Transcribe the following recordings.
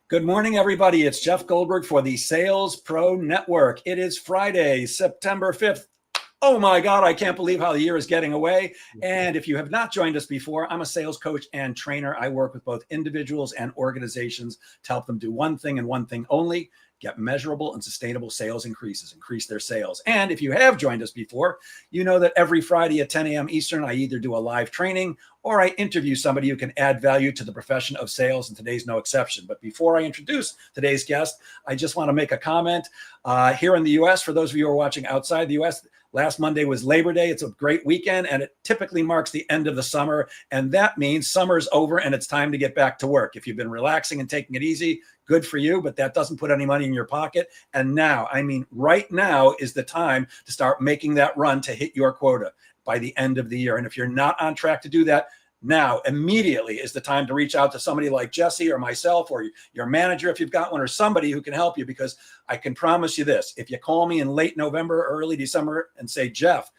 Good morning, everybody. It's Jeff Goldberg for the Sales Pro Network. It is Friday, September 5th. Oh my God, I can't believe how the year is getting away. And if you have not joined us before, I'm a sales coach and trainer. I work with both individuals and organizations to help them do one thing and one thing only: get measurable and sustainable sales increases, increase their sales. And if you have joined us before, you know that every Friday at 10 a.m. Eastern, I either do a live training or I interview somebody who can add value to the profession of sales, and today's no exception. But before I introduce today's guest, I just want to make a comment. Here in the U.S., for those of you who are watching outside the U.S., last Monday was Labor Day. It's a great weekend, and it typically marks the end of the summer. And that means summer's over and it's time to get back to work. If you've been relaxing and taking it easy, good for you, but that doesn't put any money in your pocket. And now, I mean, right now is the time to start making that run to hit your quota by the end of the year. And if you're not on track to do that, now immediately is the time to reach out to somebody like Jesse or myself or your manager if you've got one, or somebody who can help you, because I can promise you this: if you call me in late November or early December and say, Jeff,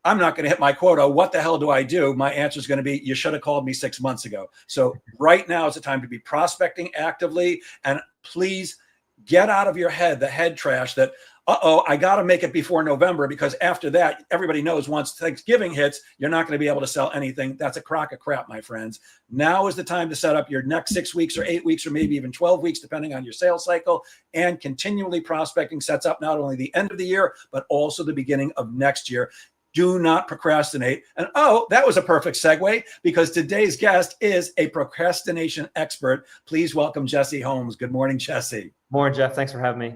I'm not going to hit my quota, what the hell do I do? My answer is going to be, you should have called me 6 months ago. So right now is the time to be prospecting actively. And please get out of your head the head trash that, I got to make it before November, because after that, everybody knows once Thanksgiving hits, you're not going to be able to sell anything. That's a crock of crap, my friends. Now is the time to set up your next 6 weeks or 8 weeks or maybe even 12 weeks, depending on your sales cycle. And continually prospecting sets up not only the end of the year, but also the beginning of next year. Do not procrastinate. And that was a perfect segue, because today's guest is a procrastination expert. Please welcome Jesse Holmes. Good morning, Jesse. Morning, Jeff. Thanks for having me.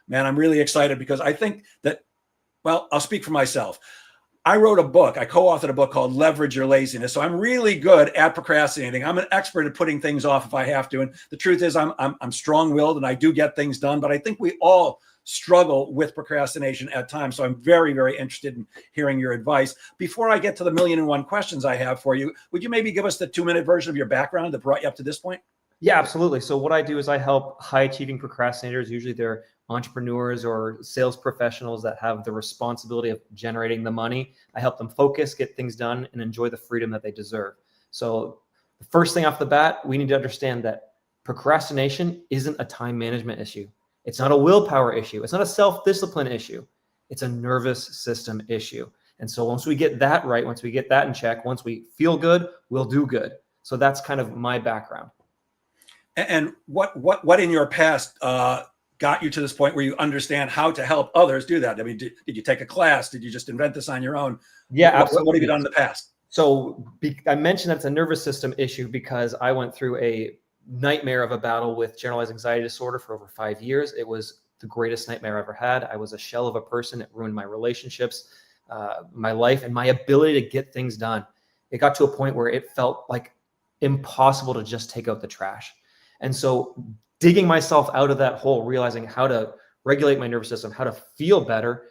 Man, I'm really excited because I think that, well, I'll speak for myself. I wrote a book. I co-authored a book called Leverage Your Laziness. So I'm really good at procrastinating. I'm an expert at putting things off if I have to. And the truth is I'm strong-willed and I do get things done, but I think we all struggle with procrastination at times. So I'm very, very interested in hearing your advice. Before I get to the 1,000,001 questions I have for you, would you maybe give us the 2-minute version of your background that brought you up to this point? Yeah, absolutely. So what I do is I help high-achieving procrastinators. Usually they're entrepreneurs or sales professionals that have the responsibility of generating the money. I help them focus, get things done, and enjoy the freedom that they deserve. So the first thing off the bat, we need to understand that procrastination isn't a time management issue. It's not a willpower issue. It's not a self-discipline issue. It's a nervous system issue. And so once we get that right, once we get that in check, once we feel good, we'll do good. So that's kind of my background. And what in your past got you to this point where you understand how to help others do that? I mean, did you take a class? Did you just invent this on your own? Yeah, absolutely. What have you done in the past? So I mentioned that it's a nervous system issue because I went through a nightmare of a battle with generalized anxiety disorder for over 5 years. It was the greatest nightmare I ever had. I was a shell of a person. It ruined my relationships, my life, and my ability to get things done. It got to a point where it felt like impossible to just take out the trash. And so digging myself out of that hole, realizing how to regulate my nervous system, how to feel better,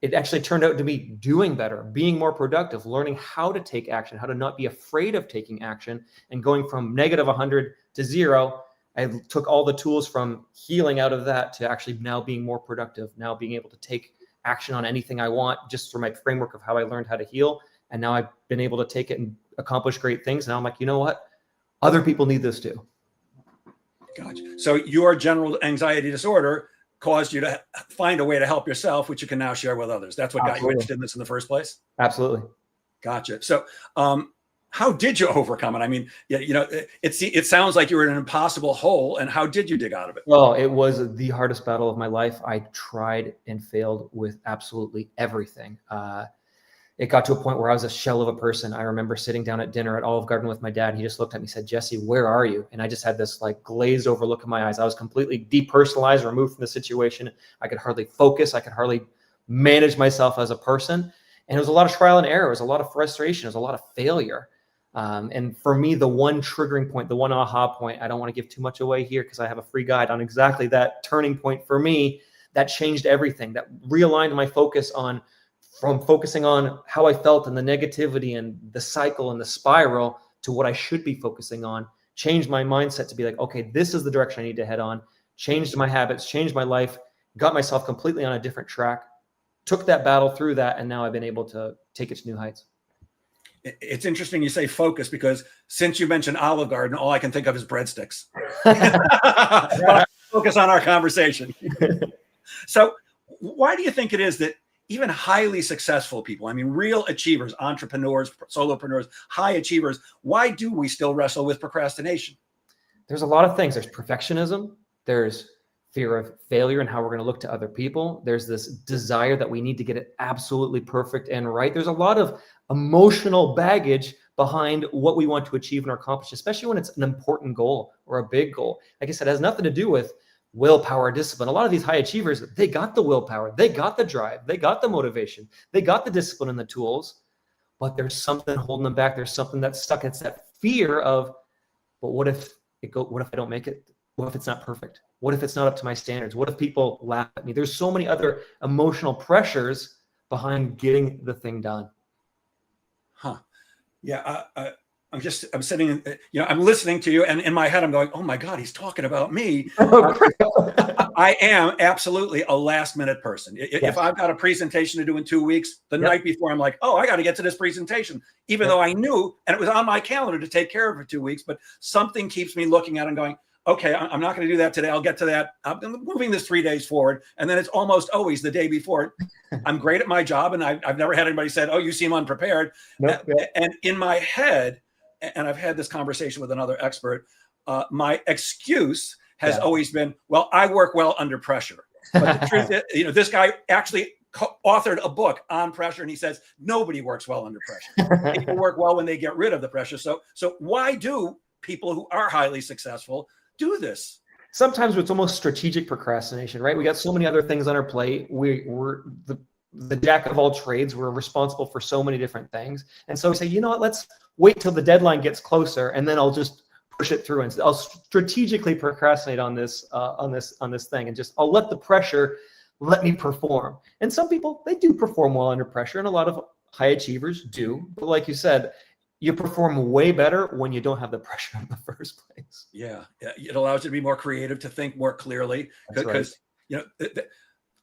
it actually turned out to be doing better, being more productive, learning how to take action, how to not be afraid of taking action, and going from negative 100 to 0. I took all the tools from healing out of that to actually now being more productive, now being able to take action on anything I want, just for my framework of how I learned how to heal. And now I've been able to take it and accomplish great things. Now I'm like, you know what? Other people need this too. Gotcha. So your general anxiety disorder caused you to find a way to help yourself, which you can now share with others. That's what got you interested in this in the first place? Absolutely. Gotcha. So how did you overcome it? I mean, it sounds like you were in an impossible hole. And how did you dig out of it? Well, it was the hardest battle of my life. I tried and failed with absolutely everything. It got to a point where I was a shell of a person. I remember sitting down at dinner at Olive Garden with my dad. He just looked at me and said, Jesse, where are you? And I just had this like glazed over look in my eyes. I was completely depersonalized, removed from the situation. I could hardly focus. I could hardly manage myself as a person. And it was a lot of trial and error. It was a lot of frustration. It was a lot of failure. And for me, the one triggering point, the one aha point, I don't want to give too much away here because I have a free guide on exactly that turning point for me that changed everything, that realigned my focus from focusing on how I felt and the negativity and the cycle and the spiral to what I should be focusing on, changed my mindset to be like, okay, this is the direction I need to head on, changed my habits, changed my life, got myself completely on a different track, took that battle through that, and now I've been able to take it to new heights. It's interesting you say focus, because since you mentioned Olive Garden, all I can think of is breadsticks. But focus on our conversation. So why do you think it is that even highly successful people, I mean, real achievers, entrepreneurs, solopreneurs, high achievers, why do we still wrestle with procrastination? There's a lot of things. There's perfectionism. There's fear of failure and how we're going to look to other people. There's this desire that we need to get it absolutely perfect and right. There's a lot of emotional baggage behind what we want to achieve and accomplish, especially when it's an important goal or a big goal. Like I said, it has nothing to do with willpower, discipline. A lot of these high achievers, they got the willpower, they got the drive, they got the motivation, they got the discipline and the tools, but there's something holding them back. There's something that's stuck. It's that fear of, but what if I don't make it? What if it's not perfect? What if it's not up to my standards? What if people laugh at me? There's so many other emotional pressures behind getting the thing done. Huh. Yeah. I'm sitting, I'm listening to you, and in my head, I'm going, oh my God, he's talking about me. I am absolutely a last minute person. If I've got a presentation to do in 2 weeks, the night before, I'm like, oh, I got to get to this presentation, even though I knew, and it was on my calendar to take care of it for 2 weeks, but something keeps me looking at it and going, okay, I'm not going to do that today. I'll get to that. I'm moving this 3 days forward. And then it's almost always the day before. I'm great at my job. And I've never had anybody said, oh, you seem unprepared. Nope. And in my head, and I've had this conversation with another expert, my excuse has always been, well, I work well under pressure. But the truth is, this guy actually authored a book on pressure. And he says, nobody works well under pressure. People work well when they get rid of the pressure. So why do people who are highly successful do this? Sometimes it's almost strategic procrastination, right? We got so many other things on our plate. We're the jack of all trades. We're responsible for so many different things. And so we say, you know what, let's wait till the deadline gets closer, and then I'll just push it through. And I'll strategically procrastinate on this thing, and just I'll let the pressure let me perform. And some people, they do perform well under pressure, and a lot of high achievers do. But like you said, you perform way better when you don't have the pressure in the first place. Yeah. It allows you to be more creative, to think more clearly, because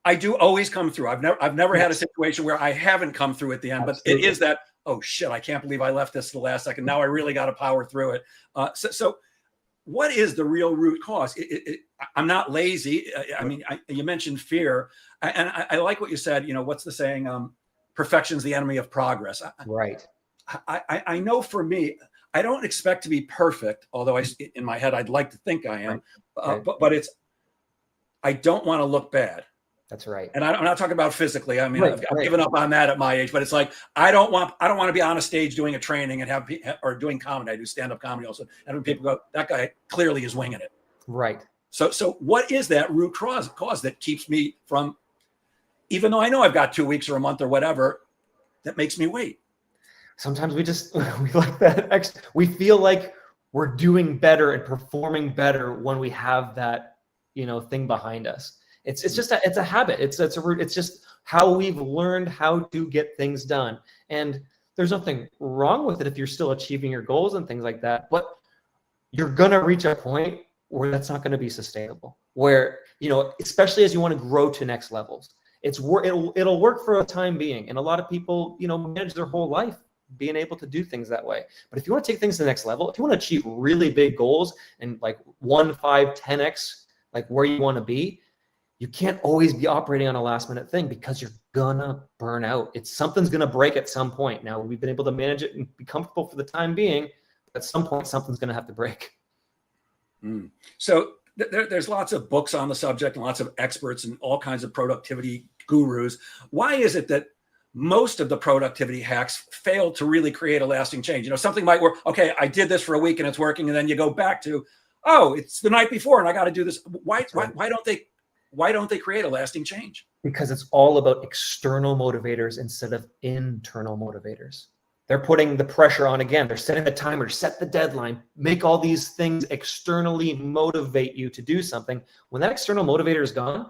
I do always come through. I've never had a situation where I haven't come through at the end. Absolutely. But it is that, oh shit, I can't believe I left this to the last second. Now I really got to power through it. So what is the real root cause? I'm not lazy. You mentioned fear, and I like what you said. What's the saying? Perfection's the enemy of progress. Right. I know for me, I don't expect to be perfect, although in my head, I'd like to think I am, but I don't want to look bad. That's right. And I'm not talking about physically. I mean, I've given up on that at my age, but it's like, I don't want to be on a stage doing a training or doing comedy. I do stand-up comedy also. And when people go, that guy clearly is winging it. Right. So what is that root cause that keeps me from, even though I know I've got 2 weeks or a month or whatever, that makes me wait? Sometimes we like that. We feel like we're doing better and performing better when we have that, thing behind us. It's just it's a habit. It's a root. It's just how we've learned how to get things done. And there's nothing wrong with it if you're still achieving your goals and things like that. But you're gonna reach a point where that's not going to be sustainable. Where especially as you want to grow to next levels, it'll work for a time being. And a lot of people manage their whole life being able to do things that way. But if you want to take things to the next level, if you want to achieve really big goals and like 1, 5, 10x, like where you want to be, you can't always be operating on a last minute thing, because you're gonna burn out. Something's gonna break at some point. Now we've been able to manage it and be comfortable for the time being, but at some point something's gonna have to break. So there's lots of books on the subject and lots of experts and all kinds of productivity gurus. Why is it that most of the productivity hacks fail to really create a lasting change? Something might work. Okay, I did this for a week and it's working. And then you go back to, oh, it's the night before and I got to do this. Why don't they create a lasting change? Because it's all about external motivators instead of internal motivators. They're putting the pressure on again. They're setting the timer, set the deadline, make all these things externally motivate you to do something. When that external motivator is gone,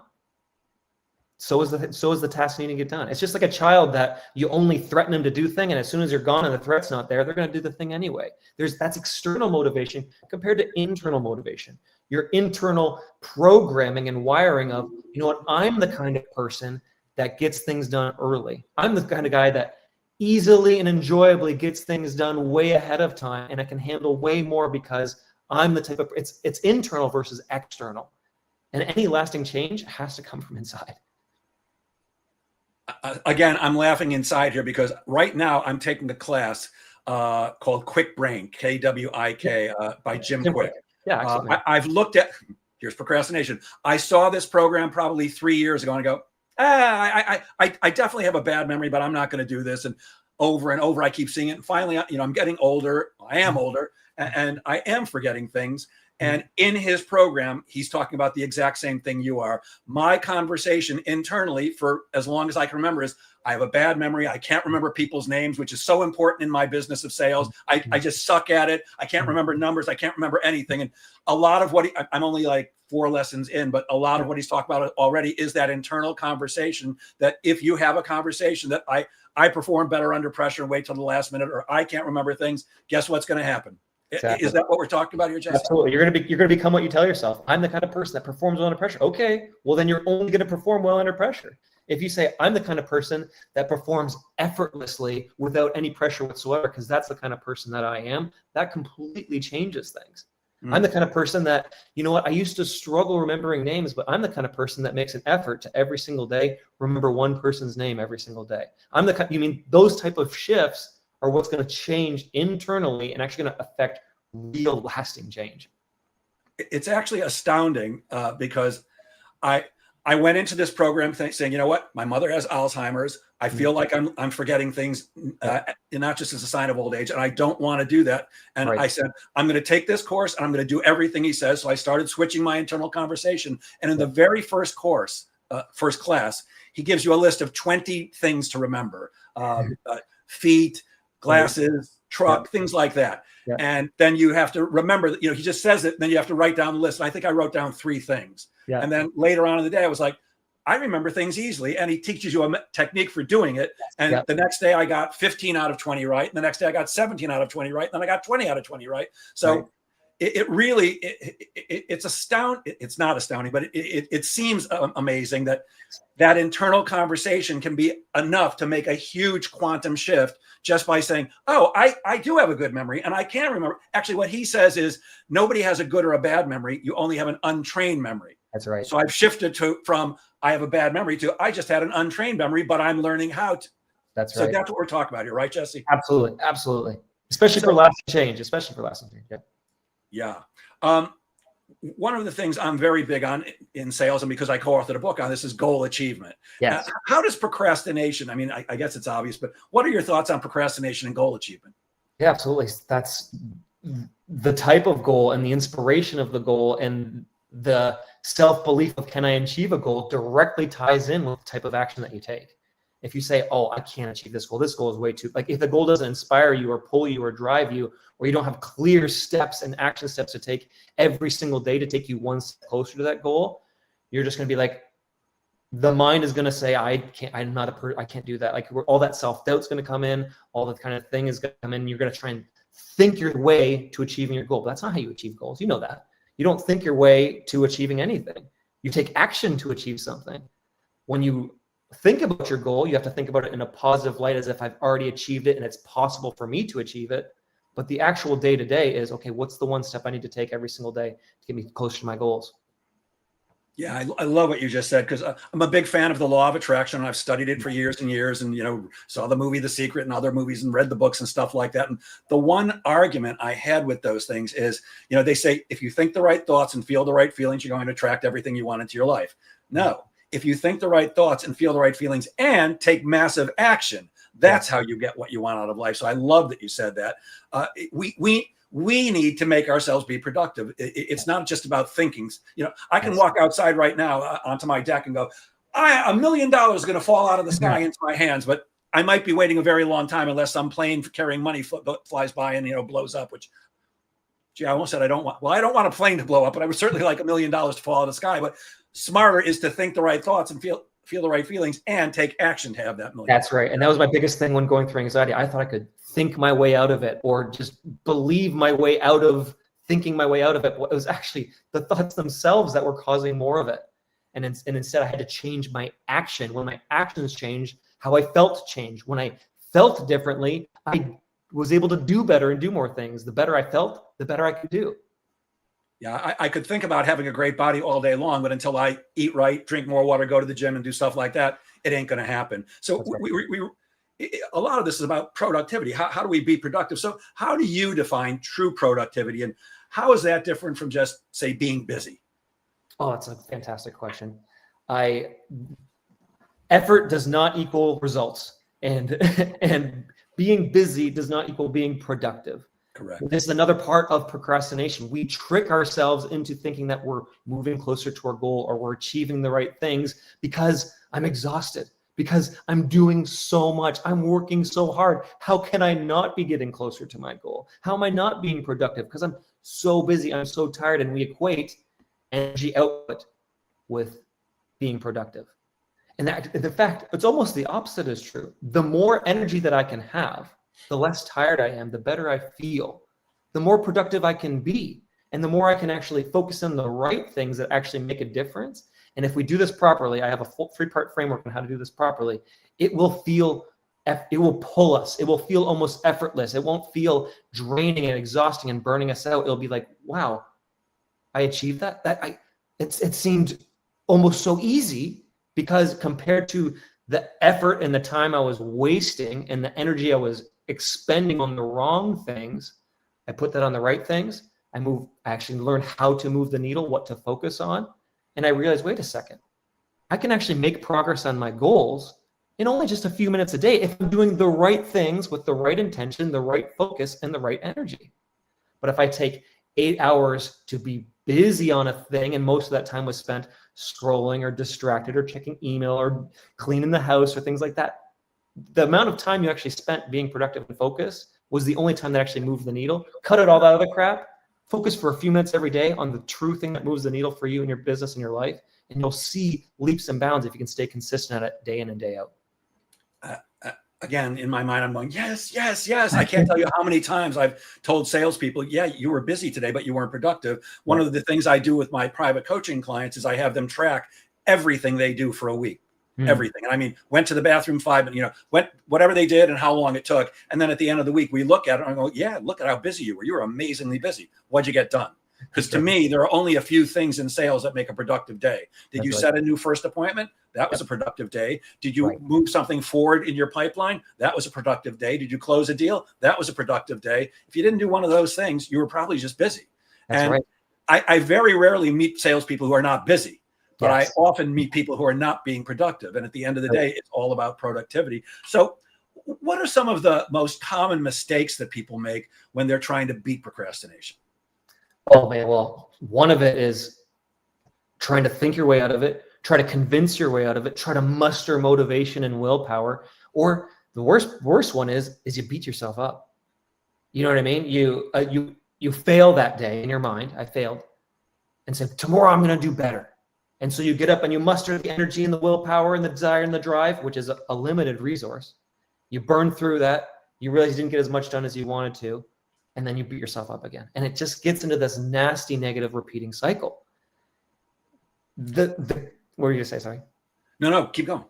so is the task needing to get done. It's just like a child that you only threaten them to do thing, and as soon as you're gone and the threat's not there, they're going to do the thing anyway. That's external motivation compared to internal motivation. Your internal programming and wiring of, I'm the kind of person that gets things done early. I'm the kind of guy that easily and enjoyably gets things done way ahead of time, and I can handle way more because I'm the type of, it's internal versus external. And any lasting change has to come from inside. Again, I'm laughing inside here because right now I'm taking a class called Quick Brain, KWIK, by Jim Quick. Yeah, excellent. I've looked at, here's procrastination. I saw this program probably 3 years ago and I go, I definitely have a bad memory, but I'm not going to do this. And over, I keep seeing it. And finally, I'm getting older. I am older and I am forgetting things. And in his program, he's talking about the exact same thing you are. My conversation internally for as long as I can remember is I have a bad memory. I can't remember people's names, which is so important in my business of sales. I just suck at it. I can't remember numbers. I can't remember anything. And a lot of what I'm only like 4 lessons in, but a lot of what he's talked about already is that internal conversation that if you have a conversation that I perform better under pressure and wait till the last minute, or I can't remember things, guess what's going to happen? Exactly. Is that what we're talking about here, Jesse? Absolutely. You're gonna become what you tell yourself. I'm the kind of person that performs well under pressure. Okay, well then you're only going to perform well under pressure. If you say I'm the kind of person that performs effortlessly without any pressure whatsoever, because that's the kind of person that I am, that completely changes things. I'm the kind of person that, you know what, I used to struggle remembering names, but I'm the kind of person that makes an effort to every single day remember one person's name every single day. You mean those type of shifts are what's going to change internally and actually going to affect real lasting change. It's actually astounding because I went into this program saying, you know what, my mother has Alzheimer's. I feel like I'm forgetting things, not just as a sign of old age, and I don't want to do that. And I said, I'm going to take this course and I'm going to do everything he says. So I started switching my internal conversation. And in the very first course, first class, he gives you a list of 20 things to remember: feet, glasses, truck, things like that. Yeah. And then you have to remember that, he just says it, then you have to write down the list. And I think I wrote down 3 things. Yeah. And then later on in the day, I was like, I remember things easily. And he teaches you a technique for doing it. And the next day I got 15 out of 20 right. And the next day I got 17 out of 20 right. And then I got 20 out of 20 right. So it really, it's astounding. It's not astounding, but it seems amazing that internal conversation can be enough to make a huge quantum shift just by saying, oh, I do have a good memory and I can remember. Actually, what he says is nobody has a good or a bad memory. You only have an untrained memory. That's right. So I've shifted from I have a bad memory to I just had an untrained memory, but I'm learning how to. That's right. So that's what we're talking about here, right, Jesse? Absolutely. Absolutely. Especially for lasting change, Yeah. Yeah. One of the things I'm very big on in sales, and because I co-authored a book on this, is goal achievement. Yes. How does procrastination, I mean, I guess it's obvious, but what are your thoughts on procrastination and goal achievement? Yeah, absolutely. That's the type of goal and the inspiration of the goal and the self-belief of can I achieve a goal directly ties in with the type of action that you take. If you say, oh, I can't achieve this goal is way too, like if the goal doesn't inspire you or pull you or drive you, or you don't have clear steps and action steps to take every single day to take you one step closer to that goal, you're just going to be like, the mind is going to say, I can't do that. Like all that self-doubt's going to come in, all that kind of thing is going to come in. You're going to try and think your way to achieving your goal. But that's not how you achieve goals. You know that. You don't think your way to achieving anything. You take action to achieve something. When you think about your goal, you have to think about it in a positive light, as if I've already achieved it and it's possible for me to achieve it. But the actual day-to-day is, okay, what's the one step I need to take every single day to get me closer to my goals? Yeah, I love what you just said, because I'm a big fan of the law of attraction. And I've studied it for years and years, and saw the movie The Secret and other movies and read the books and stuff like that. And the one argument I had with those things is, they say if you think the right thoughts and feel the right feelings, you're going to attract everything you want into your life. No, if you think the right thoughts and feel the right feelings and take massive action, that's how you get what you want out of life. So I love that you said that. We need to make ourselves be productive. It's not just about thinking. I can walk outside right now onto my deck and go, $1 million is going to fall out of the sky into my hands, but I might be waiting a very long time unless some plane carrying money flies by and blows up, which, I almost said I don't want a plane to blow up, but I would certainly like $1 million to fall out of the sky. But smarter is to think the right thoughts and feel the right feelings and take action to have that $1 million. That's right. And that was my biggest thing when going through anxiety. I thought I could think my way out of it, or just believe my way out of thinking my way out of it. It was actually the thoughts themselves that were causing more of it. And instead I had to change my action. When my actions changed, how I felt changed. When I felt differently, I was able to do better and do more things. The better I felt, the better I could do. Yeah, I could think about having a great body all day long, but until I eat right, drink more water, go to the gym, and do stuff like that, it ain't going to happen. So That's right. a lot of this is about productivity. How do we be productive? So how do you define true productivity, and how is that different from just, say, being busy? Oh, that's a fantastic question. Effort does not equal results, and and being busy does not equal being productive. Correct. This is another part of procrastination. We trick ourselves into thinking that we're moving closer to our goal or we're achieving the right things because I'm exhausted, because I'm doing so much. I'm working so hard. How can I not be getting closer to my goal? How am I not being productive? Because I'm so busy. I'm so tired. And we equate energy output with being productive. And that, in fact, it's almost the opposite is true. The more energy that I can have, the less tired I am, the better I feel, the more productive I can be, and the more I can actually focus on the right things that actually make a difference. And if we do this properly, I have a full 3-part framework on how to do this properly. It will pull us. It will feel almost effortless. It won't feel draining and exhausting and burning us out. It'll be like, wow, I achieved that. It seemed almost so easy, because compared to the effort and the time I was wasting and the energy I was expending on the wrong things, I put that on the right things. I actually learned how to move the needle, what to focus on. And I realized, wait a second, I can actually make progress on my goals in only just a few minutes a day if I'm doing the right things with the right intention, the right focus, and the right energy. But if I take 8 hours to be busy on a thing, and most of that time was spent scrolling or distracted or checking email or cleaning the house or things like that, the amount of time you actually spent being productive and focused was the only time that actually moved the needle. Cut out all that other crap. Focus for a few minutes every day on the true thing that moves the needle for you in your business and your life, and you'll see leaps and bounds if you can stay consistent at it day in and day out. Again, in my mind, I'm going, yes, yes, yes. I can't tell you how many times I've told salespeople, yeah, you were busy today, but you weren't productive. One of the things I do with my private coaching clients is I have them track everything they do for a week. Everything. And I mean, went to the bathroom 5 minutes, whatever they did and how long it took. And then at the end of the week, we look at it and I go, yeah, look at how busy you were. You were amazingly busy. What'd you get done? Because to me, there are only a few things in sales that make a productive day. Did you set a new first appointment? That was a productive day. Did you move something forward in your pipeline? That was a productive day. Did you close a deal? That was a productive day. If you didn't do one of those things, you were probably just busy. I very rarely meet salespeople who are not busy, but I often meet people who are not being productive. And at the end of the day, it's all about productivity. So what are some of the most common mistakes that people make when they're trying to beat procrastination? Oh man, well, one of it is trying to think your way out of it, try to convince your way out of it, try to muster motivation and willpower. Or the worst one is you beat yourself up. You know what I mean? You fail that day in your mind. I failed, and say tomorrow I'm going to do better. And so you get up and you muster the energy and the willpower and the desire and the drive, which is a limited resource. You burn through that. You realize you didn't get as much done as you wanted to. And then you beat yourself up again. And it just gets into this nasty, negative, repeating cycle. What were you going to say? Sorry. No, keep going.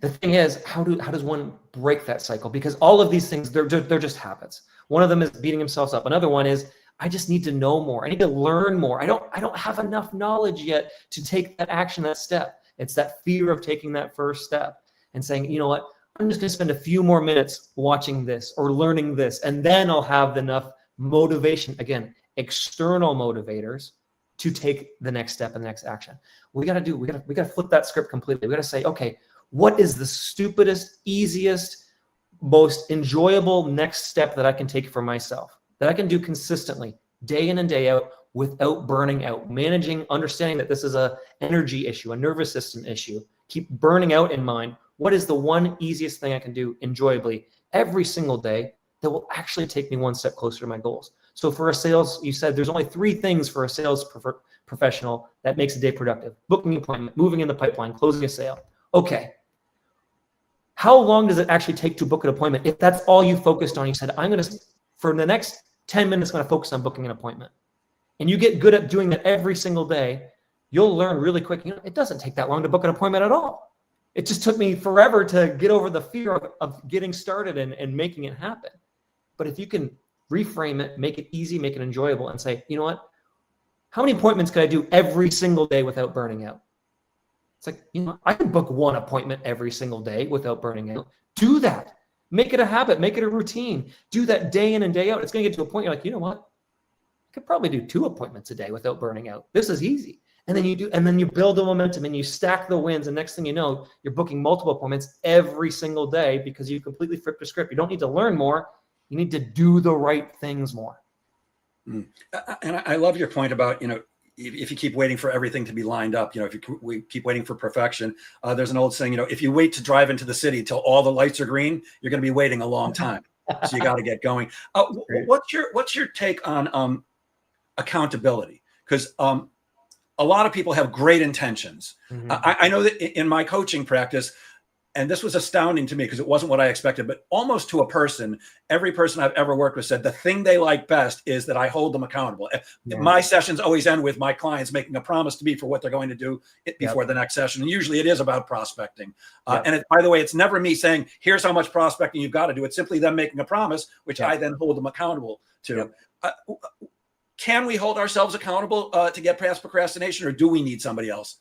The thing is, how does one break that cycle? Because all of these things, they're just habits. One of them is beating themselves up. Another one is, I just need to know more. I need to learn more. I don't have enough knowledge yet to take that action, that step. It's that fear of taking that first step and saying, you know what? I'm just going to spend a few more minutes watching this or learning this, and then I'll have enough motivation, again, external motivators, to take the next step and the next action. We got to flip that script completely. We got to say, okay, what is the stupidest, easiest, most enjoyable next step that I can take for myself, that I can do consistently, day in and day out, without burning out, managing, understanding that this is an energy issue, a nervous system issue. Keep burning out in mind. What is the one easiest thing I can do enjoyably every single day that will actually take me one step closer to my goals? So for a sales, you said there's only 3 things for a sales professional that makes a day productive: booking an appointment, moving in the pipeline, closing a sale. Okay. How long does it actually take to book an appointment? If that's all you focused on, you said, for the next 10 minutes, I'm going to focus on booking an appointment. And you get good at doing that every single day, you'll learn really quick. It doesn't take that long to book an appointment at all. It just took me forever to get over the fear of getting started and making it happen. But if you can reframe it, make it easy, make it enjoyable, and say, you know what? How many appointments could I do every single day without burning out? It's like, I can book one appointment every single day without burning out. Do that. Make it a habit. Make it a routine. Do that day in and day out. It's going to get to a point you're like, you know what? I could probably do 2 appointments a day without burning out. This is easy. And then you build the momentum and you stack the wins. And next thing you know, you're booking multiple appointments every single day because you completely flipped the script. You don't need to learn more. You need to do the right things more. And I love your point about, if you keep waiting for everything to be lined up, we keep waiting for perfection. There's an old saying, if you wait to drive into the city till all the lights are green, you're going to be waiting a long time. So you got to get going. What's your take on accountability? Because a lot of people have great intentions. Mm-hmm. I know that in my coaching practice, and this was astounding to me because it wasn't what I expected, but almost to a person, every person I've ever worked with said the thing they like best is that I hold them accountable. Yeah. My sessions always end with my clients making a promise to me for what they're going to do before the next session. And usually it is about prospecting. And by the way, it's never me saying, here's how much prospecting you've got to do. It's simply them making a promise, which I then hold them accountable to. Can we hold ourselves accountable to get past procrastination, or do we need somebody else?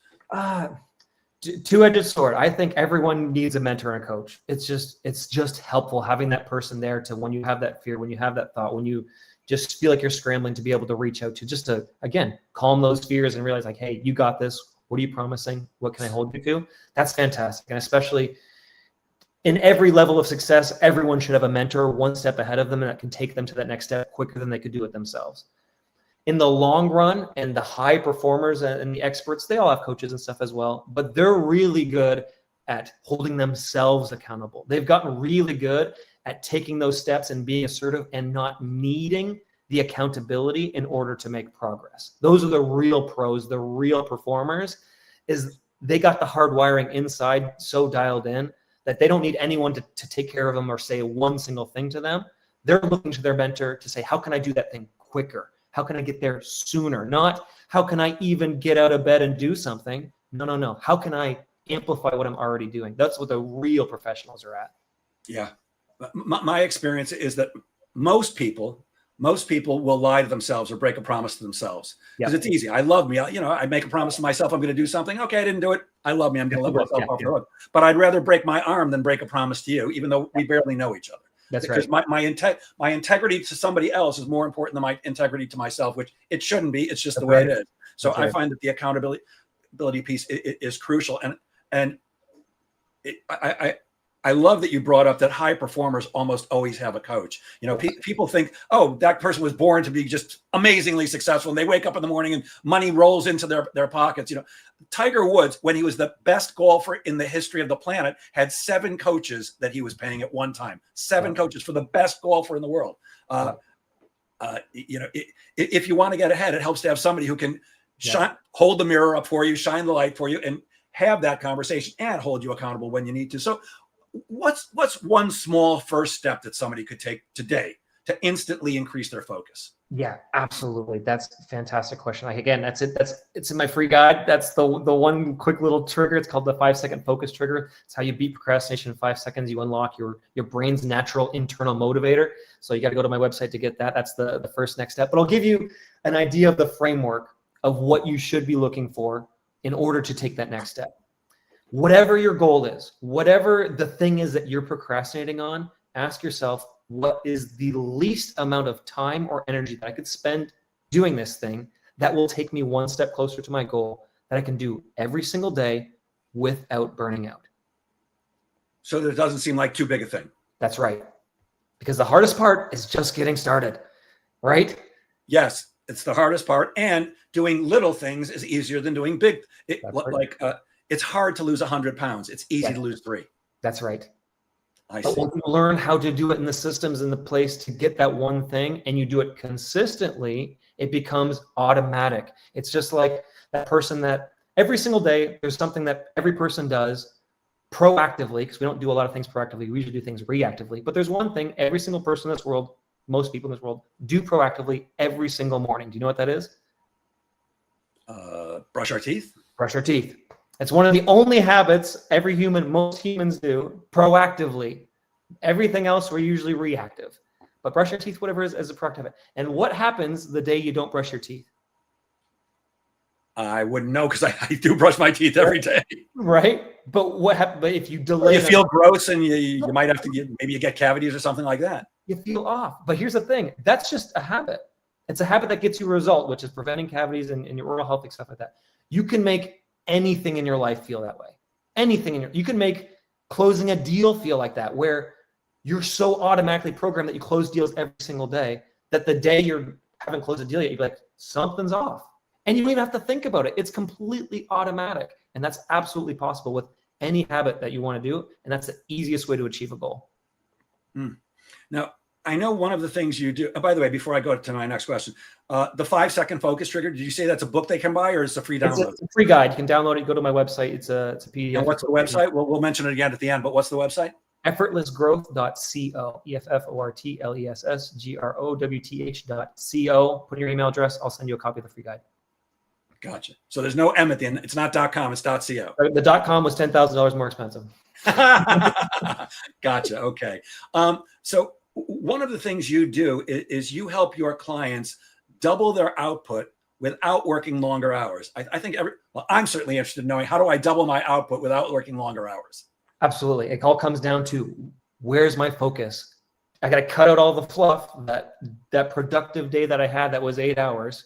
Two-edged sword. I think everyone needs a mentor and a coach. It's just helpful having that person there to, when you have that fear, when you have that thought, when you just feel like you're scrambling, to be able to reach out to, just to, again, calm those fears and realize like, hey, you got this. What are you promising? What can I hold you to? That's fantastic. And especially in every level of success, everyone should have a mentor one step ahead of them, and that can take them to that next step quicker than they could do it themselves. In the long run, and the high performers and the experts, they all have coaches and stuff as well, but they're really good at holding themselves accountable. They've gotten really good at taking those steps and being assertive and not needing the accountability in order to make progress. Those are the real pros, the real performers, is they got the hard wiring inside so dialed in that they don't need anyone to take care of them or say one single thing to them. They're looking to their mentor to say, how can I do that thing quicker? How can I get there sooner? Not how can I even get out of bed and do something? No. How can I amplify what I'm already doing? That's what the real professionals are at. Yeah. My experience is that most people will lie to themselves or break a promise to themselves because it's easy. I love me. I make a promise to myself. I'm going to do something. Okay, I didn't do it. I love me. I'm going to let myself off the hook. But I'd rather break my arm than break a promise to you, even though we barely know each other. That's because right. My integrity to somebody else is more important than my integrity to myself, which it shouldn't be. It's just the way it is. So I find that the accountability piece is crucial. And I love that you brought up that high performers almost always have a coach. People think, oh, that person was born to be just amazingly successful. And they wake up in the morning and money rolls into their pockets. Tiger Woods, when he was the best golfer in the history of the planet, had 7 coaches that he was paying at one time. 7 coaches for the best golfer in the world. If you want to get ahead, it helps to have somebody who can hold the mirror up for you, shine the light for you, and have that conversation and hold you accountable when you need to. So what's one small first step that somebody could take today to instantly increase their focus? Yeah, absolutely. That's a fantastic question. Again, that's it. It's in my free guide. That's the one quick little trigger. It's called the 5-second focus trigger. It's how you beat procrastination in 5 seconds. You unlock your brain's natural internal motivator. So you got to go to my website to get that. That's the first next step. But I'll give you an idea of the framework of what you should be looking for in order to take that next step. Whatever your goal is, whatever the thing is that you're procrastinating on, ask yourself, what is the least amount of time or energy that I could spend doing this thing that will take me one step closer to my goal that I can do every single day without burning out? So that it doesn't seem like too big a thing. That's right. Because the hardest part is just getting started, right? Yes, it's the hardest part. And doing little things is easier than doing big. It's hard to lose 100 pounds. It's easy to lose 3. That's right. But when you learn how to do it in the systems in the place to get that one thing and you do it consistently, it becomes automatic. It's just like that person that every single day, there's something that every person does proactively, because we don't do a lot of things proactively. We usually do things reactively. But there's one thing every single person in this world, most people in this world, do proactively every single morning. Do you know what that is? Brush our teeth. Brush our teeth. It's one of the only habits most humans do proactively. Everything else, we're usually reactive. But brush your teeth, whatever is a proactive habit. And what happens the day you don't brush your teeth? I wouldn't know because I do brush my teeth every day. Right. But what happens? But if you delay, You feel gross and you might have to maybe you get cavities or something like that. you feel off. But here's the thing. That's just a habit. It's a habit that gets you a result, which is preventing cavities and your oral health and stuff like that. You can make anything in your life feel that way. Anything you can make closing a deal feel like that, where you're so automatically programmed that you close deals every single day that the day you haven't closed a deal yet, you're like, something's off. And you don't even have to think about it. It's completely automatic. And that's absolutely possible with any habit that you want to do. And that's the easiest way to achieve a goal. Now, I know one of the things you do, by the way, before I go to my next question, the 5-second focus trigger, did you say that's a book they can buy or is it a free download? It's a free guide. You can download it. Go to my website. It's a PDF. And what's the website? We'll mention it again at the end, but what's the website? Effortlessgrowth.co, EFFORTLESSGROWTH.co. Put in your email address. I'll send you a copy of the free guide. Gotcha. So there's no M at the end. It's not .com, it's .co. The .com was $10,000 more expensive. Gotcha. Okay. So one of the things you do is you help your clients double their output without working longer hours. I think I'm certainly interested in knowing, how do I double my output without working longer hours? Absolutely. It all comes down to, where's my focus? I got to cut out all the fluff. That productive day that I had that was 8 hours.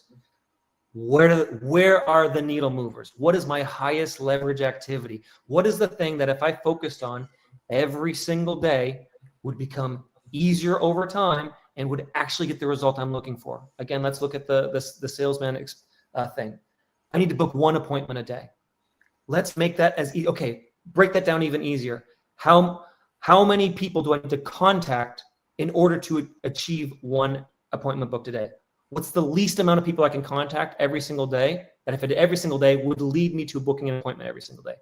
Where are the needle movers? What is my highest leverage activity? What is the thing that if I focused on every single day would become easier over time and would actually get the result I'm looking for? Again, let's look at the salesman thing. I need to book 1 appointment a day. Let's make that okay. Break that down even easier. How many people do I need to contact in order to achieve 1 appointment booked a day? What's the least amount of people I can contact every single day that if I did every single day would lead me to booking an appointment every single day?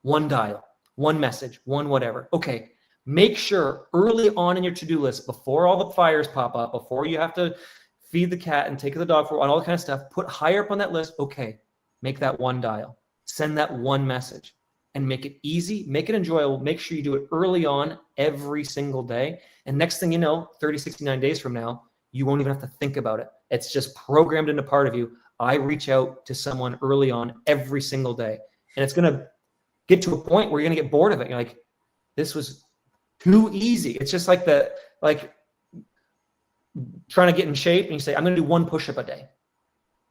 1 dial, 1 message, 1 whatever. Okay, make sure early on in your to-do list, before all the fires pop up, before you have to feed the cat and take the dog for all that kind of stuff, put higher up on that list. Okay, make that 1 dial, send that 1 message. And make it easy, make it enjoyable. Make sure you do it early on every single day. And next thing you know, 30, 69 days from now, you won't even have to think about it. It's just programmed into part of you. I reach out to someone early on every single day. And it's going to get to a point where you're going to get bored of it. You're like, this was too easy. It's just like trying to get in shape and you say, I'm going to do 1 push-up a day.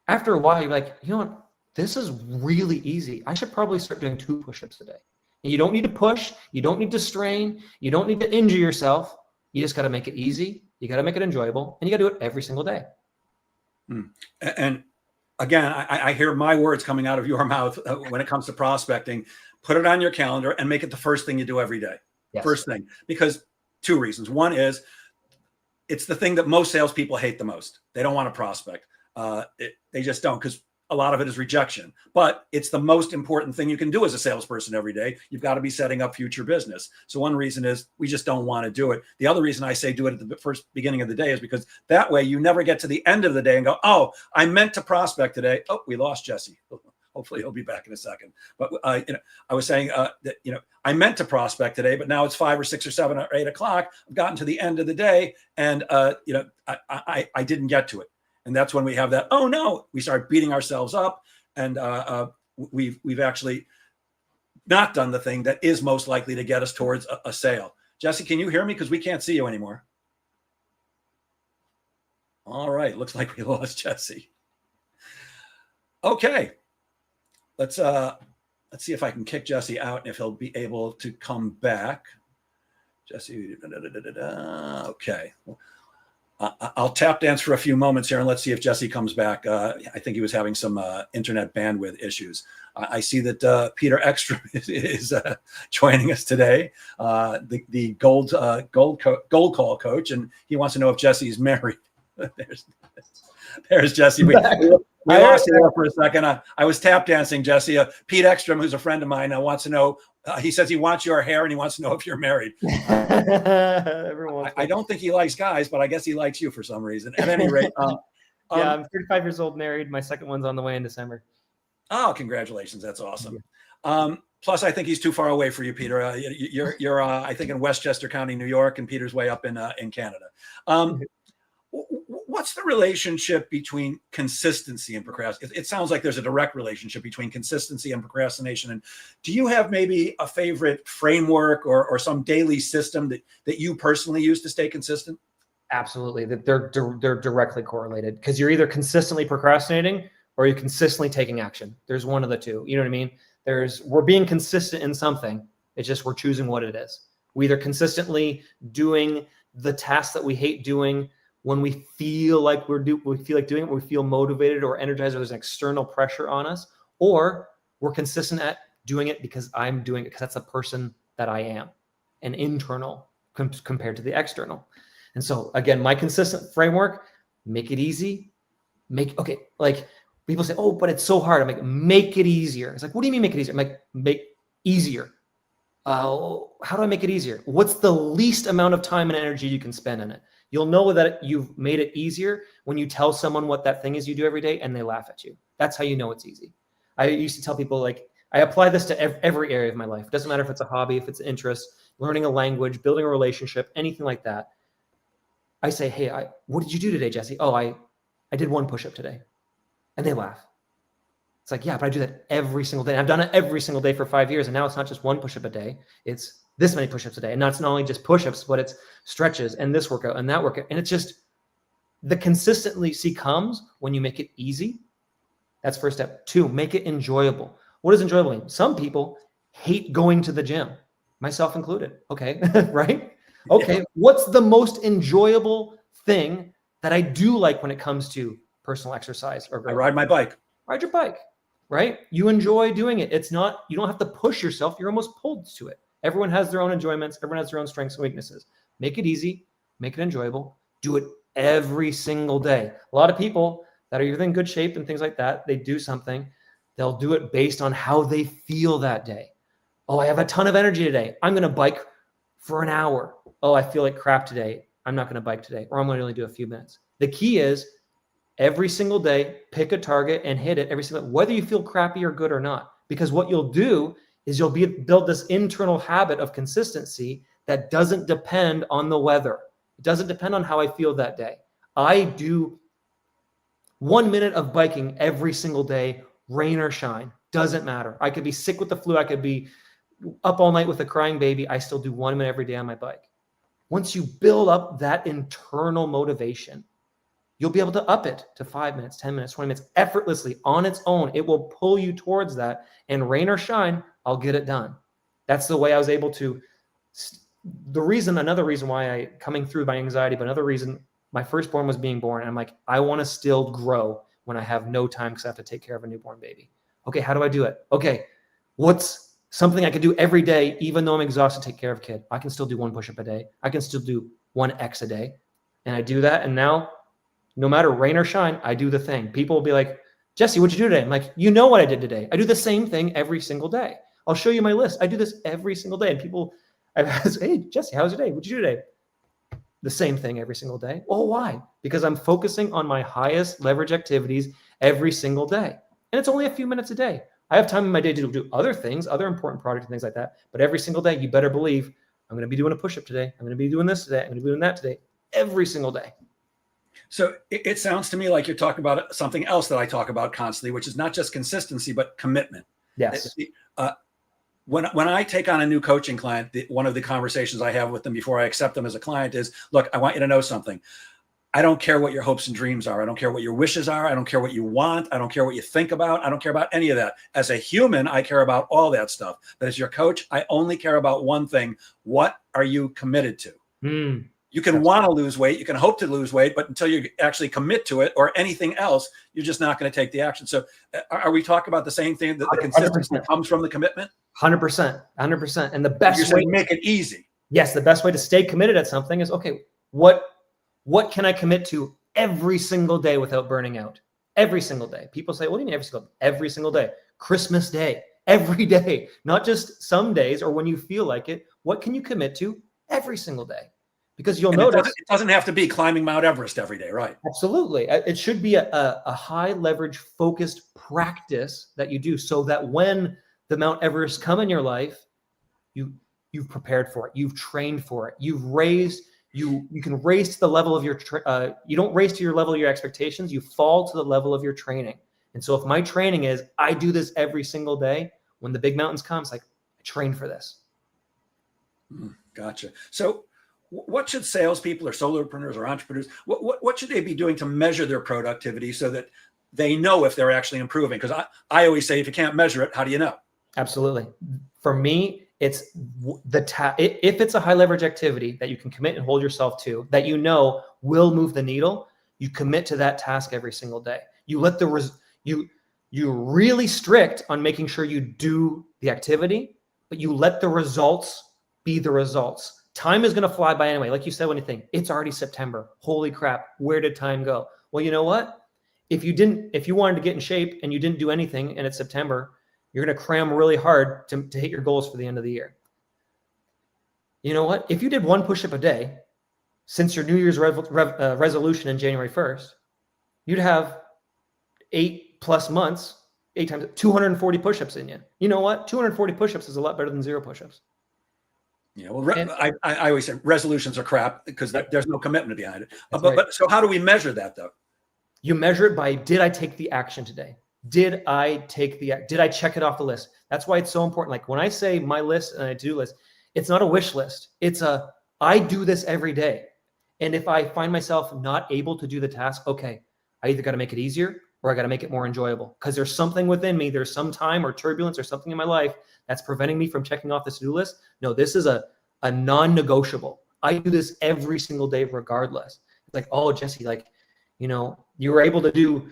After a while, you're like, you know what? This is really easy. I should probably start doing 2 push-ups a day. And you don't need to push. You don't need to strain. You don't need to injure yourself. You just got to make it easy. You got to make it enjoyable. And you got to do it every single day. And again, I hear my words coming out of your mouth when it comes to prospecting. Put it on your calendar and make it the first thing you do every day. Yes. First thing, because 2 reasons. One is it's the thing that most salespeople hate the most. They don't want to prospect. They just don't, because a lot of it is rejection, but it's the most important thing you can do as a salesperson every day. You've got to be setting up future business. So one reason is we just don't want to do it. The other reason I say do it at the first beginning of the day is because that way you never get to the end of the day and go, oh, I meant to prospect today. Oh, we lost Jesse. Hopefully he'll be back in a second. But I was saying that I meant to prospect today, but now it's 5 or 6 or 7 or 8 o'clock. I've gotten to the end of the day, and I didn't get to it. And that's when we have that, oh no, we start beating ourselves up, and we've actually not done the thing that is most likely to get us towards a sale. Jesse, can you hear me? Because we can't see you anymore. All right, looks like we lost Jesse. Okay, let's see if I can kick Jesse out and if he'll be able to come back. Jesse, okay. I'll tap dance for a few moments here and let's see if Jesse comes back. I think he was having some internet bandwidth issues. I see that Peter Ekstrom is joining us today, the gold call coach, and he wants to know if Jesse is married. There's Jesse. We lost you there for a second. I was tap dancing, Jesse. Pete Ekstrom, who's a friend of mine, wants to know. He says he wants your hair and he wants to know if you're married. I don't think he likes guys, but I guess he likes you for some reason. At any rate, yeah, I'm 35 years old, married. My second one's on the way in December. Oh, congratulations! That's awesome. Plus, I think he's too far away for you, Peter. You're I think in Westchester County, New York, and Peter's way up in Canada. what's the relationship between consistency and procrastination? It sounds like there's a direct relationship between consistency and procrastination. And do you have maybe a favorite framework or some daily system that you personally use to stay consistent? Absolutely. That they're directly correlated, because you're either consistently procrastinating or you're consistently taking action. There's one of the two. You know what I mean? We're being consistent in something. It's just we're choosing what it is. We either consistently doing the tasks that we hate doing when we feel like we feel like doing it, we feel motivated or energized, or there's an external pressure on us, or we're consistent at doing it because I'm doing it because that's the person that I am, an internal compared to the external. And so again, my consistent framework: make it easy. Like people say, oh, but it's so hard. I'm like, make it easier. It's like, what do you mean make it easier? I'm like, make easier. How do I make it easier? What's the least amount of time and energy you can spend in it? You'll know that you've made it easier when you tell someone what that thing is you do every day and they laugh at you. That's how you know it's easy. I used to tell people, like, I apply this to every area of my life. It doesn't matter if it's a hobby, if it's an interest, learning a language, building a relationship, anything like that. I say, hey, what did you do today, Jesse? Oh, I did 1 push-up today. And they laugh. It's like, yeah, but I do that every single day. And I've done it every single day for 5 years. And now it's not just 1 push-up a day. It's this many push-ups a day. And now it's not only just push-ups, but it's stretches and this workout and that workout. And it's just, the consistency comes when you make it easy. That's first step. 2, make it enjoyable. What does enjoyable mean? Some people hate going to the gym, myself included. Okay, right? Okay, what's the most enjoyable thing that I do like when it comes to personal exercise or growth? I ride my bike. Ride your bike, right? You enjoy doing it. It's not, you don't have to push yourself. You're almost pulled to it. Everyone has their own enjoyments. Everyone has their own strengths and weaknesses. Make it easy, make it enjoyable, do it every single day. A lot of people that are in good shape and things like that, they do something, they'll do it based on how they feel that day. Oh, I have a ton of energy today. I'm going to bike for an hour. Oh, I feel like crap today. I'm not going to bike today, or I'm going to only do a few minutes. The key is every single day, pick a target and hit it every single day, whether you feel crappy or good or not. Because what you'll do is you'll build this internal habit of consistency that doesn't depend on the weather. It doesn't depend on how I feel that day. I do 1 minute of biking every single day, rain or shine, doesn't matter. I could be sick with the flu. I could be up all night with a crying baby. I still do 1 minute every day on my bike. Once you build up that internal motivation, you'll be able to up it to 5 minutes, 10 minutes, 20 minutes effortlessly on its own. It will pull you towards that, and rain or shine, I'll get it done. That's the way I was able to. Another reason why I coming through my anxiety, but another reason my firstborn was being born. And I'm like, I want to still grow when I have no time because I have to take care of a newborn baby. Okay, how do I do it? Okay, what's something I can do every day, even though I'm exhausted to take care of a kid? I can still do 1 push-up a day. I can still do 1 X a day. And I do that. And now, no matter rain or shine, I do the thing. People will be like, Jesse, what'd you do today? I'm like, you know what I did today. I do the same thing every single day. I'll show you my list. I do this every single day. And people, I've asked, hey, Jesse, how was your day? What'd you do today? The same thing every single day. Well, why? Because I'm focusing on my highest leverage activities every single day. And it's only a few minutes a day. I have time in my day to do other things, other important projects and things like that. But every single day, you better believe I'm going to be doing a push-up today. I'm going to be doing this today. I'm going to be doing that today. Every single day. So it sounds to me like you're talking about something else that I talk about constantly, which is not just consistency, but commitment. Yes. When I take on a new coaching client, one of the conversations I have with them before I accept them as a client is, look, I want you to know something. I don't care what your hopes and dreams are. I don't care what your wishes are. I don't care what you want. I don't care what you think about. I don't care about any of that. As a human, I care about all that stuff. But as your coach, I only care about one thing. What are you committed to? You can want to lose weight. You can hope to lose weight, but until you actually commit to it or anything else, you're just not going to take the action. So are we talking about the same thing, that the consistency comes from the commitment? 100%. And the best way to make it easy. Yes. The best way to stay committed at something is, okay, what can I commit to every single day without burning out? Every single day. People say, what do you mean every single day? Christmas Day, every day, not just some days or when you feel like it. What can you commit to every single day? Because you'll notice it doesn't have to be climbing Mount Everest every day, right? Absolutely. It should be a high leverage focused practice that you do, so that when the Mount Everest come in your life, you've prepared for it. You've trained for it. You've raised You can race to the level of your, you don't race to your level of your expectations. You fall to the level of your training. And so if my training is, I do this every single day, when the big mountains come, it's like, I train for this. Gotcha. So what should salespeople or solopreneurs or entrepreneurs, what should they be doing to measure their productivity so that they know if they're actually improving? Because I always say, if you can't measure it, how do you know? Absolutely. For me, it's if it's a high leverage activity that you can commit and hold yourself to, that you know will move the needle, you commit to that task every single day. You let you're really strict on making sure you do the activity, but you let the results be the results. Time is going to fly by anyway. Like you said, when you think it's already September, holy crap, where did time go? Well, you know what? If you wanted to get in shape and you didn't do anything and it's September, you're going to cram really hard to hit your goals for the end of the year. You know what? If you did one push-up a day since your New Year's resolution in January 1st, you'd have 8+ months, 8 times 240 push-ups in you. You know what? 240 push-ups is a lot better than 0 push-ups. Yeah, well, I always say resolutions are crap because there's no commitment behind it. Right. But so how do we measure that though? You measure it by, did I take the action today? Did I check it off the list? That's why it's so important. Like when I say my list and a to-do list, it's not a wish list. It's I do this every day. And if I find myself not able to do the task, okay, I either got to make it easier or I got to make it more enjoyable, because there's something within me, there's some time or turbulence or something in my life that's preventing me from checking off this to-do list. No, this is a non-negotiable. I do this every single day regardless. It's like, oh, Jesse, like, you were able to do,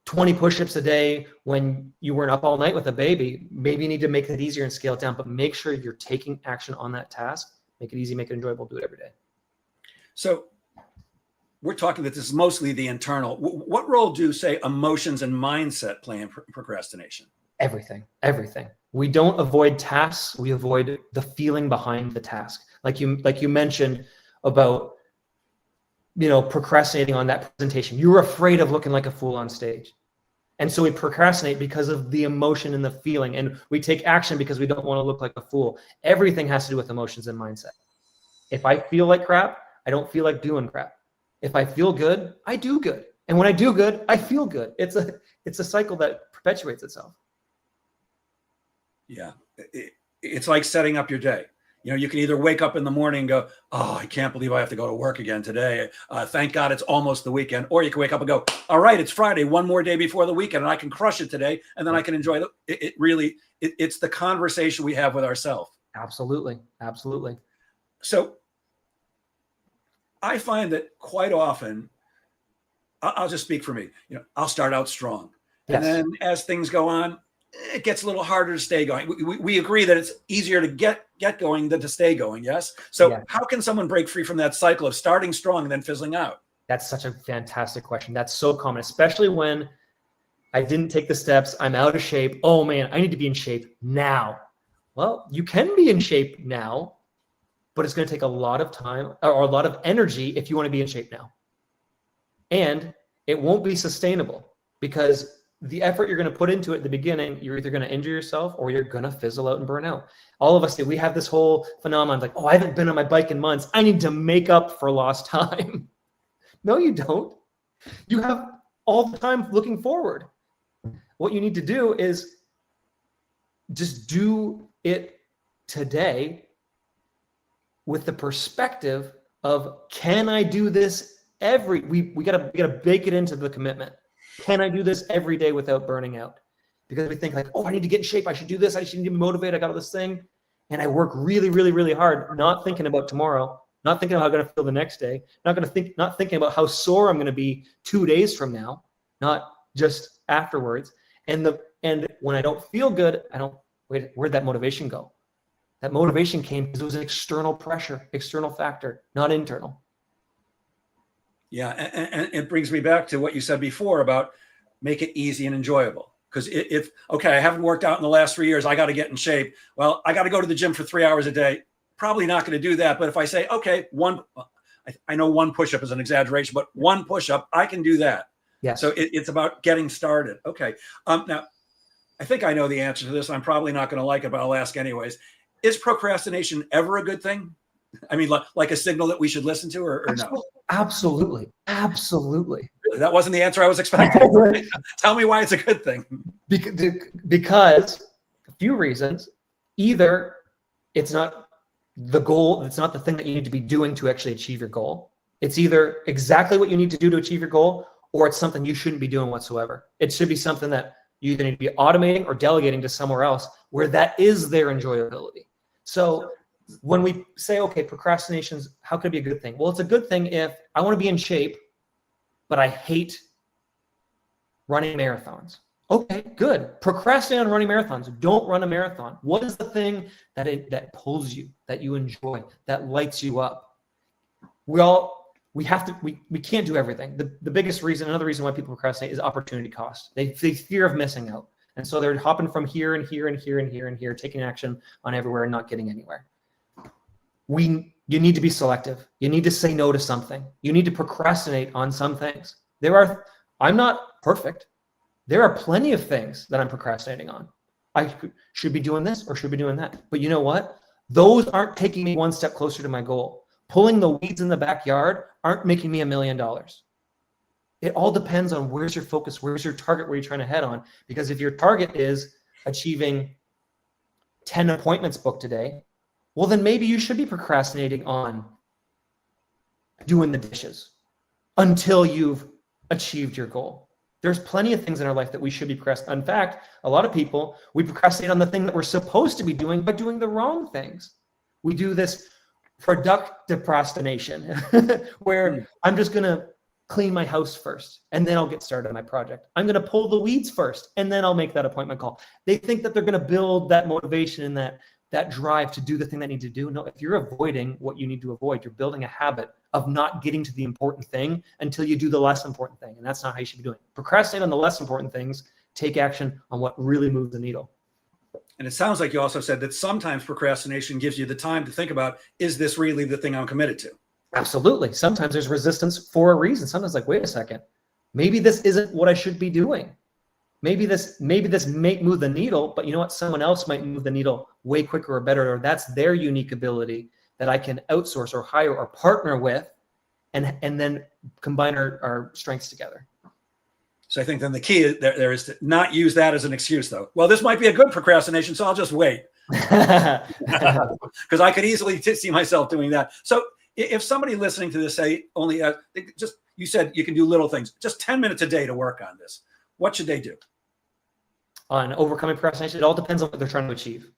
20 push-ups a day when you weren't up all night with a baby. Maybe you need to make it easier and scale it down, but make sure you're taking action on that task. Make it easy, make it enjoyable, do it every day. So we're talking that this is mostly the internal. What role do, say, emotions and mindset play in procrastination? Everything. We don't avoid tasks. We avoid the feeling behind the task. Like you mentioned about, procrastinating on that presentation. You were afraid of looking like a fool on stage. And so we procrastinate because of the emotion and the feeling. And we take action because we don't want to look like a fool. Everything has to do with emotions and mindset. If I feel like crap, I don't feel like doing crap. If I feel good, I do good. And when I do good, I feel good. It's a cycle that perpetuates itself. Yeah. It's like setting up your day. You can either wake up in the morning and go, oh, I can't believe I have to go to work again today. Thank God it's almost the weekend. Or you can wake up and go, all right, it's Friday, one more day before the weekend, and I can crush it today. And then I can enjoy it's the conversation we have with ourselves. Absolutely. So I find that quite often, I'll just speak for me, I'll start out strong. Yes. And then as things go on, it gets a little harder to stay going. We agree that it's easier to get going than to stay going. Yes. So How can someone break free from that cycle of starting strong and then fizzling out? That's such a fantastic question. That's so common, especially when I didn't take the steps. I'm out of shape. Oh man, I need to be in shape now. Well, you can be in shape now, but it's going to take a lot of time or a lot of energy if you want to be in shape now. And it won't be sustainable, because the effort you're going to put into it at the beginning, you're either going to injure yourself or you're going to fizzle out and burn out. All of us we have this whole phenomenon like, oh, I haven't been on my bike in months. I need to make up for lost time. No, you don't. You have all the time looking forward. What you need to do is just do it today with the perspective of, can I do this we gotta bake it into the commitment. Can I do this every day without burning out? Because we think like, oh, I need to get in shape. I should do this. I should be motivated. I got all this thing. And I work really, really, really hard, not thinking about tomorrow, not thinking about how I'm going to feel the next day, not thinking about how sore I'm going to be 2 days from now, not just afterwards. And when I don't feel good, where'd that motivation go? That motivation came because it was an external pressure, external factor, not internal. Yeah, and it brings me back to what you said before about make it easy and enjoyable. Because if I haven't worked out in the last 3 years, I got to get in shape. Well, I got to go to the gym for 3 hours a day. Probably not going to do that. But if I say, okay, I know one push-up is an exaggeration, but one push-up, I can do that. Yeah. So it's about getting started. Okay. Now, I think I know the answer to this. I'm probably not going to like it, but I'll ask anyways. Is procrastination ever a good thing? I mean, like a signal that we should listen to, or no? Absolutely. Absolutely. That wasn't the answer I was expecting. Tell me why it's a good thing. Because a few reasons. Either it's not the goal, it's not the thing that you need to be doing to actually achieve your goal. It's either exactly what you need to do to achieve your goal, or it's something you shouldn't be doing whatsoever. It should be something that you either need to be automating or delegating to somewhere else where that is their enjoyability. So when we say, okay, procrastination's, how could it be a good thing? Well, it's a good thing if I want to be in shape, but I hate running marathons. Okay, good. Procrastinate on running marathons. Don't run a marathon. What is the thing that pulls you, that you enjoy, that lights you up? We can't do everything. The biggest reason, another reason why people procrastinate is opportunity cost. They fear of missing out. And so they're hopping from here and here and here and here and here, taking action on everywhere and not getting anywhere. You need to be selective. You need to say no to something. You need to procrastinate on some things. I'm not perfect. There are plenty of things that I'm procrastinating on. I should be doing this or should be doing that. But you know what? Those aren't taking me one step closer to my goal. Pulling the weeds in the backyard aren't making me $1 million. It all depends on where's your focus, where's your target, where you're trying to head on. Because if your target is achieving 10 appointments booked today, well, then maybe you should be procrastinating on doing the dishes until you've achieved your goal. There's plenty of things in our life that we should be procrastinating. In fact, a lot of people, we procrastinate on the thing that we're supposed to be doing by doing the wrong things. We do this productive procrastination where I'm just going to clean my house first and then I'll get started on my project. I'm going to pull the weeds first and then I'll make that appointment call. They think that they're going to build that motivation and that drive to do the thing they need to do. No, if you're avoiding what you need to avoid, you're building a habit of not getting to the important thing until you do the less important thing. And that's not how you should be doing it. Procrastinate on the less important things, take action on what really moves the needle. And it sounds like you also said that sometimes procrastination gives you the time to think about, is this really the thing I'm committed to? Absolutely. Sometimes there's resistance for a reason. Sometimes like, wait a second, maybe this isn't what I should be doing. Maybe this may move the needle, but you know what? Someone else might move the needle way quicker or better, or that's their unique ability that I can outsource or hire or partner with and then combine our strengths together. So I think then the key is there is to not use that as an excuse, though. Well, this might be a good procrastination, so I'll just wait. Because I could easily see myself doing that. So if somebody listening to this say only you said you can do little things, just 10 minutes a day to work on this, what should they do? On overcoming procrastination, it all depends on what they're trying to achieve.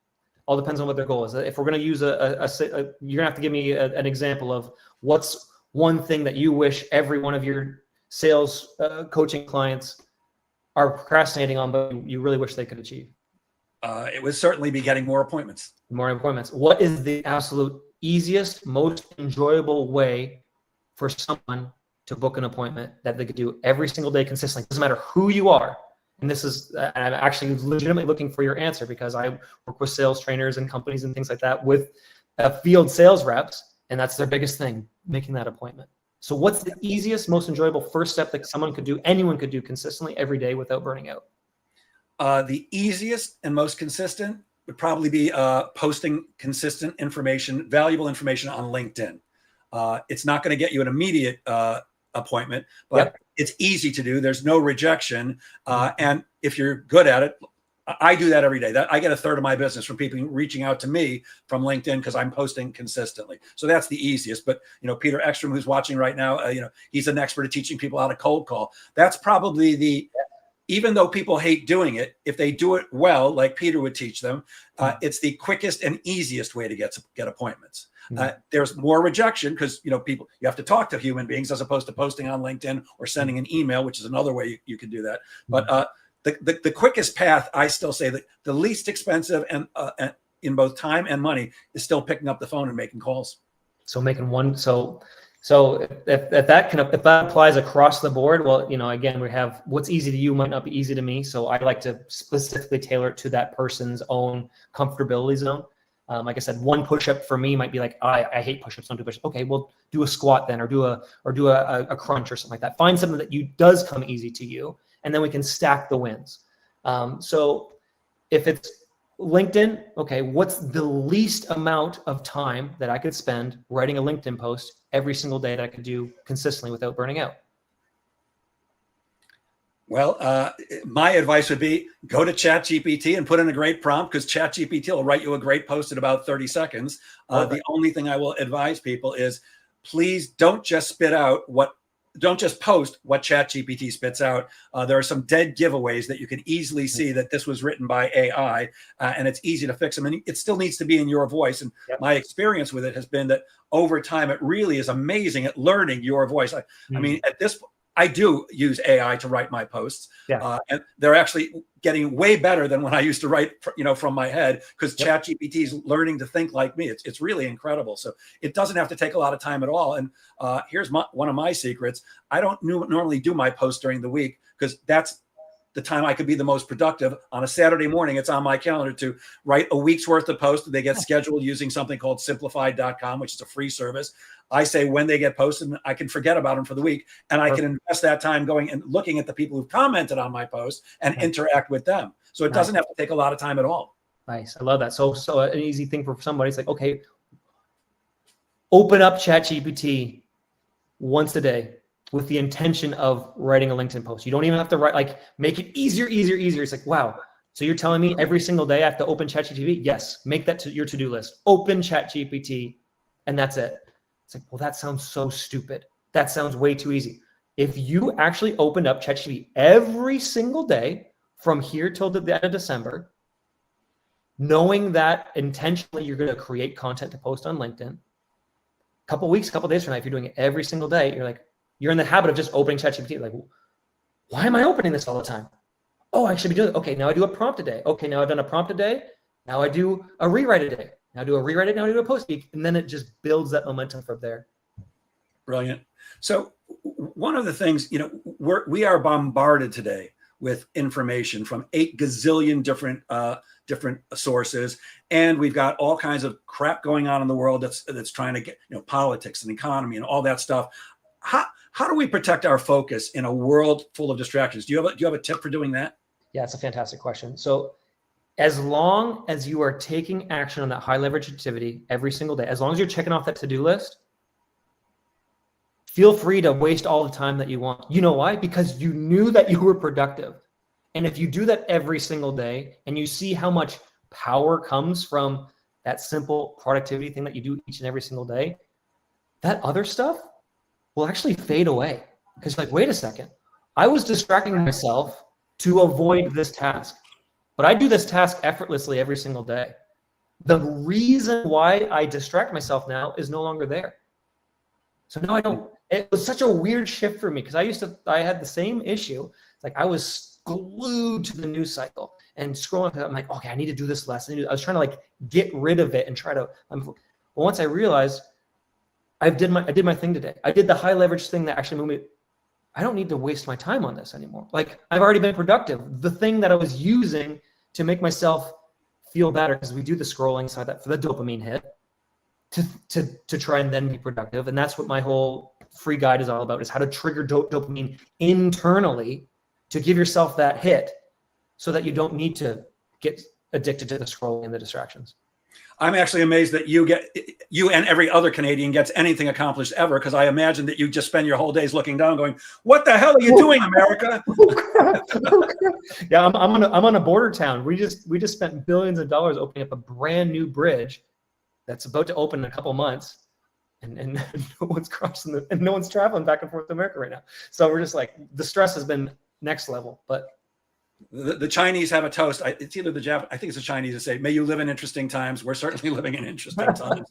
All depends on what their goal is. If we're going to use you're going to have to give me an example of what's one thing that you wish every one of your sales coaching clients are procrastinating on, but you really wish they could achieve. It would certainly be getting more appointments. More appointments. What is the absolute easiest, most enjoyable way for someone to book an appointment that they could do every single day consistently? It doesn't matter who you are. And this is, I'm actually legitimately looking for your answer because I work with sales trainers and companies and things like that with field sales reps. And that's their biggest thing, making that appointment. So what's the easiest, most enjoyable first step that someone could do, anyone could do consistently every day without burning out? The easiest and most consistent would probably be posting consistent information, valuable information on LinkedIn. It's not going to get you an immediate appointment, but it's easy to do. There's no rejection. And if you're good at it, I do that every day. I get a third of my business from people reaching out to me from LinkedIn because I'm posting consistently. So that's the easiest. But, Peter Ekstrom, who's watching right now, he's an expert at teaching people how to cold call. That's probably even though people hate doing it, if they do it well, like Peter would teach them, it's the quickest and easiest way to get appointments. There's more rejection because, you have to talk to human beings as opposed to posting on LinkedIn or sending an email, which is another way you can do that. But the quickest path, I still say that the least expensive and in both time and money is still picking up the phone and making calls. So making one. So if that applies across the board, well, again, we have what's easy to you might not be easy to me. So I like to specifically tailor it to that person's own comfortability zone. Like I said, one push-up for me might be like, I hate push-ups, don't do push-ups. Okay, well, do a squat then, or do a crunch or something like that. Find something that does come easy to you, and then we can stack the wins. So if it's LinkedIn, okay, what's the least amount of time that I could spend writing a LinkedIn post every single day that I could do consistently without burning out? Well, my advice would be go to ChatGPT and put in a great prompt, because ChatGPT will write you a great post in about 30 seconds. The only thing I will advise people is please don't just post what ChatGPT spits out. There are some dead giveaways that you can easily see that this was written by AI, and it's easy to fix them. And it still needs to be in your voice. And my experience with it has been that over time, it really is amazing at learning your voice. I mean, at this point, I do use AI to write my posts, and they're actually getting way better than when I used to write, from my head, because ChatGPT is learning to think like me. It's really incredible. So it doesn't have to take a lot of time at all. And here's one of my secrets. I don't normally do my posts during the week, because that's the time I could be the most productive. On a Saturday morning, it's on my calendar to write a week's worth of posts. They get scheduled using something called simplified.com, which is a free service. I say when they get posted, and I can forget about them for the week, and I can invest that time going and looking at the people who've commented on my post and interact with them. So it doesn't have to take a lot of time at all. Nice. I love that. So an easy thing for somebody, it's like, okay, open up ChatGPT once a day with the intention of writing a LinkedIn post. You don't even have to write, like, make it easier. It's like, wow. So you're telling me every single day I have to open ChatGPT? Yes. Make that your to-do list. Open ChatGPT, and that's it. It's like, well, that sounds so stupid. That sounds way too easy. If you actually opened up ChatGPT every single day from here till the end of December, knowing that intentionally you're going to create content to post on LinkedIn, couple weeks, couple days from now, if you're doing it every single day, you're in the habit of just opening ChatGPT. Like, why am I opening this all the time? Oh, I should be doing it. Okay, now I do a prompt a day. Okay, now I've done a prompt a day. Now I do a rewrite a day. Now I do a rewrite it. Now I do a post week. And then it just builds that momentum from there. Brilliant. So one of the things, we are bombarded today with information from 8 gazillion different sources, and we've got all kinds of crap going on in the world that's trying to get, politics and economy and all that stuff. How do we protect our focus in a world full of distractions? Do you have a tip for doing that? Yeah, it's a fantastic question. So as long as you are taking action on that high leverage activity every single day, as long as you're checking off that to-do list, feel free to waste all the time that you want. You know why? Because you knew that you were productive. And if you do that every single day and you see how much power comes from that simple productivity thing that you do each and every single day, that other stuff will actually fade away. Because wait a second, I was distracting myself to avoid this task, but I do this task effortlessly every single day. The reason why I distract myself now is no longer there. So now I don't. It was such a weird shift for me, because I had the same issue. Like, I was glued to the news cycle and scrolling. I'm like, okay, I need to do this less. I was trying to get rid of it and try to. Well, once I realized I did my thing today. I did the high leverage thing that actually moved me. I don't need to waste my time on this anymore. Like, I've already been productive. The thing that I was using to make myself feel better, because we do the scrolling side that for the dopamine hit, to try and then be productive. And that's what my whole free guide is all about, is how to trigger dopamine internally to give yourself that hit so that you don't need to get addicted to the scrolling and the distractions. I'm actually amazed that you and every other Canadian gets anything accomplished ever, because I imagine that you just spend your whole days looking down going, what the hell are you doing, America? Yeah, I'm on a border town. We just spent billions of dollars opening up a brand new bridge that's about to open in a couple months, and no one's crossing and no one's traveling back and forth to America right now. So we're just the stress has been next level. But the Chinese have a toast. It's either the Japanese, I think it's the Chinese, that say, may you live in interesting times. We're certainly living in interesting times.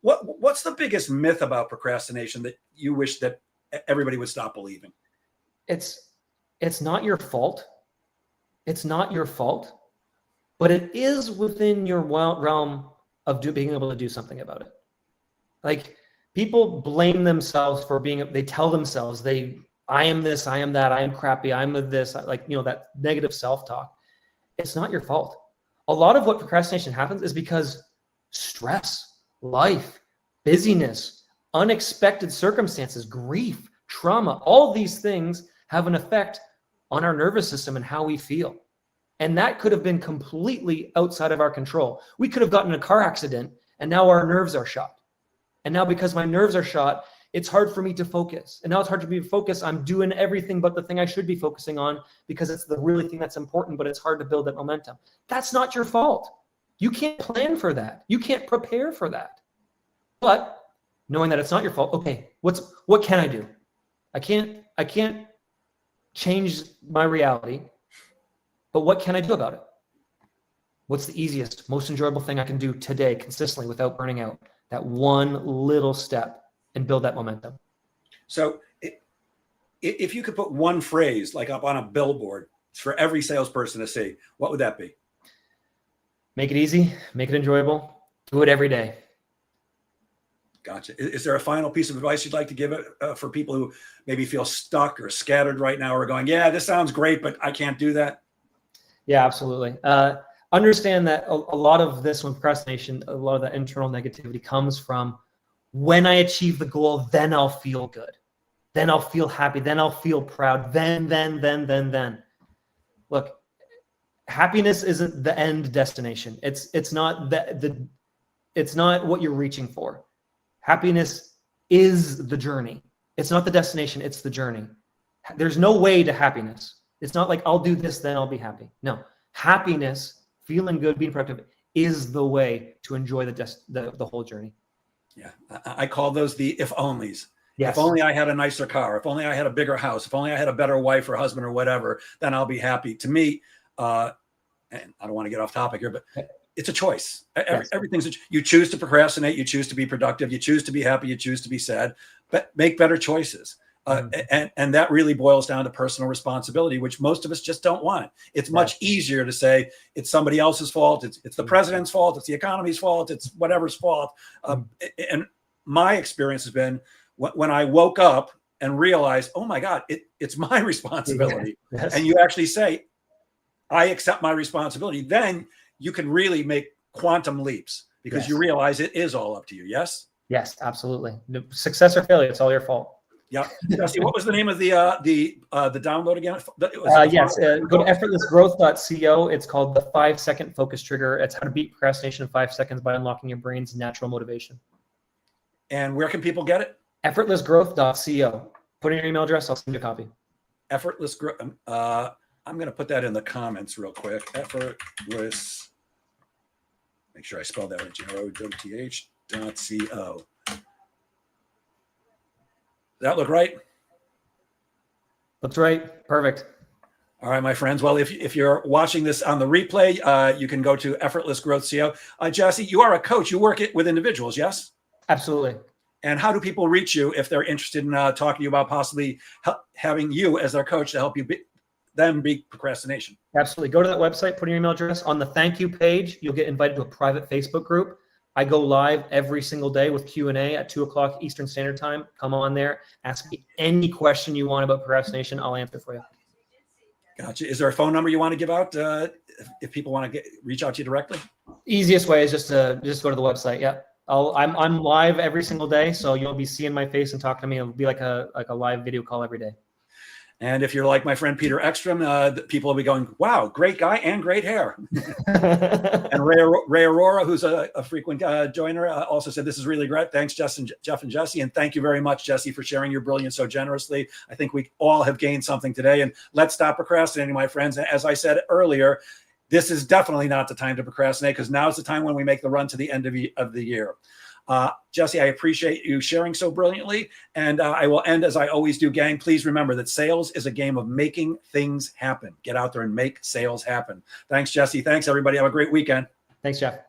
What's the biggest myth about procrastination that you wish that everybody would stop believing? It's not your fault. It's not your fault, but it is within your realm of being able to do something about it. Like, people blame themselves for they tell themselves I am this, I am that, I am crappy, I'm this, that negative self-talk. It's not your fault. A lot of what procrastination happens is because stress, life, busyness, unexpected circumstances, grief, trauma, all of these things have an effect on our nervous system and how we feel. And that could have been completely outside of our control. We could have gotten in a car accident and now our nerves are shot. And now because my nerves are shot, it's hard for me to focus. And now it's hard for me to focus. I'm doing everything but the thing I should be focusing on because it's the really thing that's important, but it's hard to build that momentum. That's not your fault. You can't plan for that. You can't prepare for that. But knowing that it's not your fault, okay, what can I do? I can't change my reality, but what can I do about it? What's the easiest, most enjoyable thing I can do today consistently without burning out? That one little step and build that momentum. So if you could put one phrase like up on a billboard for every salesperson to see, what would that be? Make it easy, make it enjoyable, do it every day. Gotcha. Is there a final piece of advice you'd like to give for people who maybe feel stuck or scattered right now or going, yeah, this sounds great, but I can't do that? Yeah, absolutely. Understand that a lot of this, when procrastination, a lot of that internal negativity comes from when I achieve the goal, then I'll feel good. Then I'll feel happy. Then I'll feel proud. Then. Look, happiness isn't the end destination. It's not it's not what you're reaching for. Happiness is the journey. It's not the destination, it's the journey. There's no way to happiness. It's not like I'll do this, then I'll be happy. No, happiness, feeling good, being productive is the way to enjoy the whole journey. Yeah, I call those the if onlys. Yes. If only I had a nicer car, if only I had a bigger house, if only I had a better wife or husband or whatever, then I'll be happy. To me, and I don't want to get off topic here, but it's a choice. Everything's you choose to procrastinate, you choose to be productive, you choose to be happy, you choose to be sad, but make better choices. And that really boils down to personal responsibility, which most of us just don't want. It's much easier to say it's somebody else's fault. It's the president's fault. It's the economy's fault. It's whatever's fault. And my experience has been when I woke up and realized, oh my God, it's my responsibility. Yes. And you actually say, I accept my responsibility. Then you can really make quantum leaps because you realize it is all up to you. Yes. Yes, absolutely. Success or failure, it's all your fault. Yeah. Jesse, what was the name of the download again? Yes. Go to effortlessgrowth.co. It's called the 5-second focus trigger. It's how to beat procrastination in 5 seconds by unlocking your brain's natural motivation. And where can people get it? Effortlessgrowth.co. Put in your email address. I'll send you a copy. Effortless growth. I'm going to put that in the comments real quick. Effortless. Make sure I spell that right. GROWTH.co. That look right? Looks right. Perfect. All right, my friends. Well, if you're watching this on the replay, you can go to Effortless Growth CO. Jesse, you are a coach. You work with individuals, yes? Absolutely. And how do people reach you if they're interested in talking to you about possibly having you as their coach to help you beat procrastination? Absolutely. Go to that website, put in your email address. On the thank you page, you'll get invited to a private Facebook group. I go live every single day with Q&A at 2:00 Eastern Standard Time. Come on there. Ask me any question you want about procrastination. I'll answer for you. Gotcha. Is there a phone number you want to give out if people want to reach out to you directly? Easiest way is just go to the website. Yeah. I'm live every single day, so you'll be seeing my face and talking to me. It'll be like a live video call every day. And if you're like my friend Peter Ekstrom, people will be going, wow, great guy and great hair. And Ray Aurora, who's a frequent joiner, also said, this is really great. Thanks, Jeff and Jesse. And thank you very much, Jesse, for sharing your brilliance so generously. I think we all have gained something today. And let's stop procrastinating, my friends. And as I said earlier, this is definitely not the time to procrastinate because now is the time when we make the run to the end of the year. Jesse, I appreciate you sharing so brilliantly. And I will end as I always do, gang. Please remember that sales is a game of making things happen. Get out there and make sales happen. Thanks, Jesse. Thanks, everybody. Have a great weekend. Thanks, Jeff.